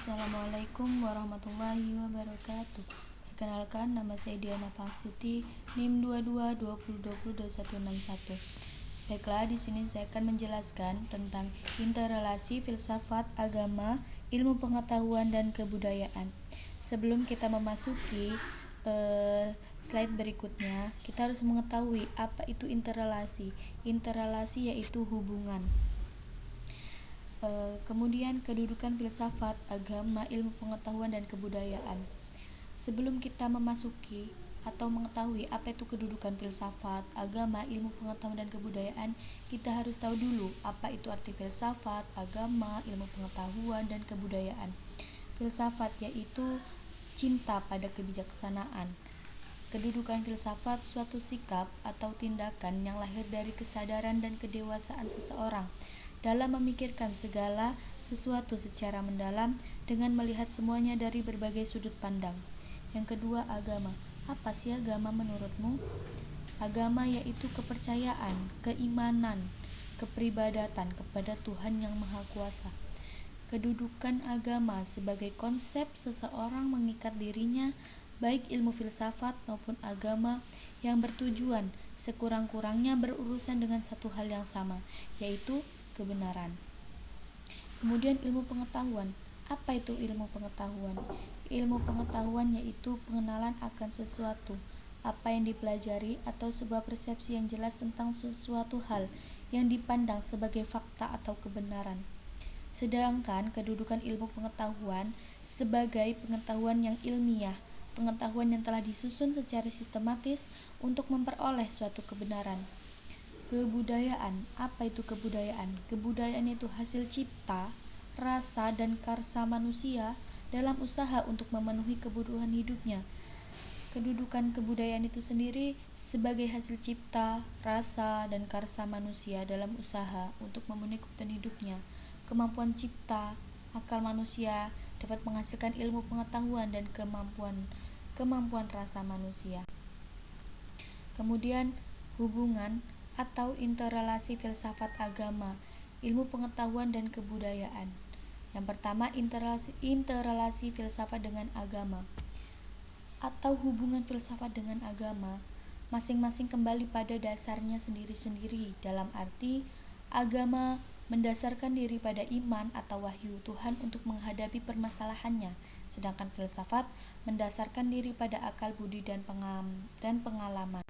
Assalamualaikum warahmatullahi wabarakatuh. Perkenalkan, nama saya Diana Pangstuti, NIM 2220202161. Baiklah, di sini saya akan menjelaskan tentang interrelasi filsafat, agama, ilmu pengetahuan dan kebudayaan. Sebelum kita memasuki slide berikutnya, kita harus mengetahui apa itu interrelasi. Interrelasi yaitu hubungan. Kemudian kedudukan filsafat, agama, ilmu pengetahuan dan kebudayaan. Sebelum kita memasuki atau mengetahui apa itu kedudukan filsafat, agama, ilmu pengetahuan dan kebudayaan, kita harus tahu dulu apa itu arti filsafat, agama, ilmu pengetahuan dan kebudayaan. Filsafat yaitu cinta pada kebijaksanaan. Kedudukan filsafat suatu sikap atau tindakan yang lahir dari kesadaran dan kedewasaan seseorang dalam memikirkan segala sesuatu secara mendalam dengan melihat semuanya dari berbagai sudut pandang. Yang kedua, agama. Apa sih agama menurutmu? Agama yaitu kepercayaan, keimanan, kepribadatan kepada Tuhan yang Maha Kuasa. Kedudukan agama sebagai konsep seseorang mengikat dirinya, baik ilmu filsafat maupun agama, yang bertujuan sekurang-kurangnya berurusan dengan satu hal yang sama, yaitu kebenaran. Kemudian ilmu pengetahuan. Apa itu ilmu pengetahuan? Ilmu pengetahuan yaitu pengenalan akan sesuatu, apa yang dipelajari atau sebuah persepsi yang jelas tentang sesuatu hal yang dipandang sebagai fakta atau kebenaran. Sedangkan kedudukan ilmu pengetahuan sebagai pengetahuan yang ilmiah, pengetahuan yang telah disusun secara sistematis untuk memperoleh suatu kebenaran. Kebudayaan. Apa itu kebudayaan? Kebudayaan itu hasil cipta, rasa, dan karsa manusia dalam usaha untuk memenuhi kebutuhan hidupnya. Kedudukan kebudayaan itu sendiri sebagai hasil cipta, rasa, dan karsa manusia dalam usaha untuk memenuhi kebutuhan hidupnya. Kemampuan cipta, akal manusia dapat menghasilkan ilmu pengetahuan dan kemampuan rasa manusia. Kemudian hubungan atau interrelasi filsafat, agama, ilmu pengetahuan dan kebudayaan. Yang pertama, interrelasi filsafat dengan agama atau hubungan filsafat dengan agama masing-masing kembali pada dasarnya sendiri-sendiri, dalam arti agama mendasarkan diri pada iman atau wahyu Tuhan untuk menghadapi permasalahannya, sedangkan filsafat mendasarkan diri pada akal budi dan pengalaman.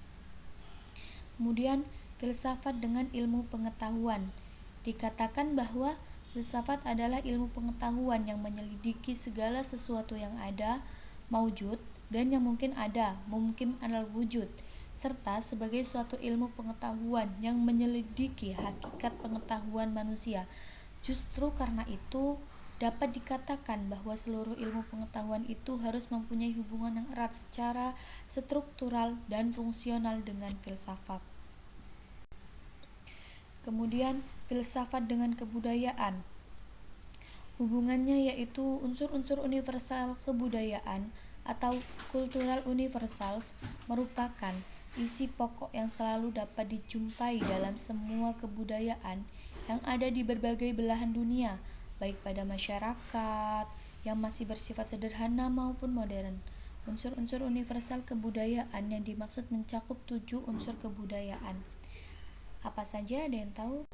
Kemudian filsafat dengan ilmu pengetahuan. Dikatakan bahwa filsafat adalah ilmu pengetahuan yang menyelidiki segala sesuatu yang ada, maujud, dan yang mungkin ada, mungkin alal wujud, serta sebagai suatu ilmu pengetahuan yang menyelidiki hakikat pengetahuan manusia. Justru karena itu, dapat dikatakan bahwa seluruh ilmu pengetahuan itu harus mempunyai hubungan yang erat secara struktural dan fungsional dengan filsafat. Kemudian filsafat dengan kebudayaan. Hubungannya yaitu unsur-unsur universal kebudayaan atau cultural universals merupakan isi pokok yang selalu dapat dijumpai dalam semua kebudayaan yang ada di berbagai belahan dunia, baik pada masyarakat yang masih bersifat sederhana maupun modern. Unsur-unsur universal kebudayaan yang dimaksud mencakup 7 unsur kebudayaan. Apa saja, ada yang tahu?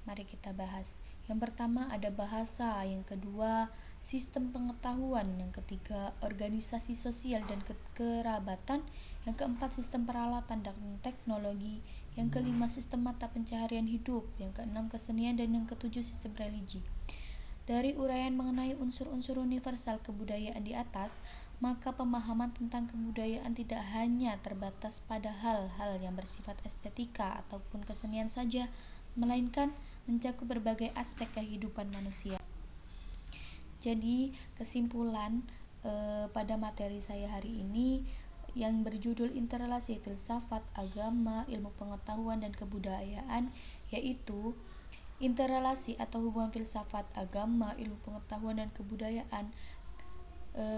Mari kita bahas. Yang pertama ada bahasa, yang kedua sistem pengetahuan, yang ketiga organisasi sosial dan kekerabatan, yang keempat sistem peralatan dan teknologi, yang kelima sistem mata pencaharian hidup, yang keenam kesenian, dan yang ketujuh sistem religi. Dari uraian mengenai unsur-unsur universal kebudayaan di atas, maka pemahaman tentang kebudayaan tidak hanya terbatas pada hal-hal yang bersifat estetika ataupun kesenian saja, melainkan mencakup berbagai aspek kehidupan manusia. Jadi, kesimpulan pada materi saya hari ini yang berjudul interrelasi filsafat, agama, ilmu pengetahuan dan kebudayaan, yaitu interrelasi atau hubungan filsafat, agama, ilmu pengetahuan dan kebudayaan,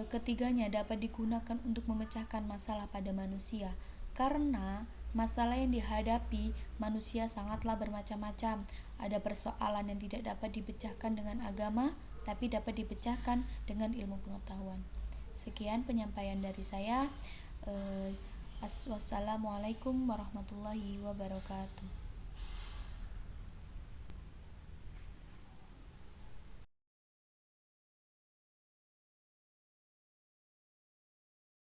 ketiganya dapat digunakan untuk memecahkan masalah pada manusia, karena masalah yang dihadapi manusia sangatlah bermacam-macam. Ada persoalan yang tidak dapat dipecahkan dengan agama, tapi dapat dipecahkan dengan ilmu pengetahuan. Sekian penyampaian dari saya. Wassalamualaikum warahmatullahi wabarakatuh.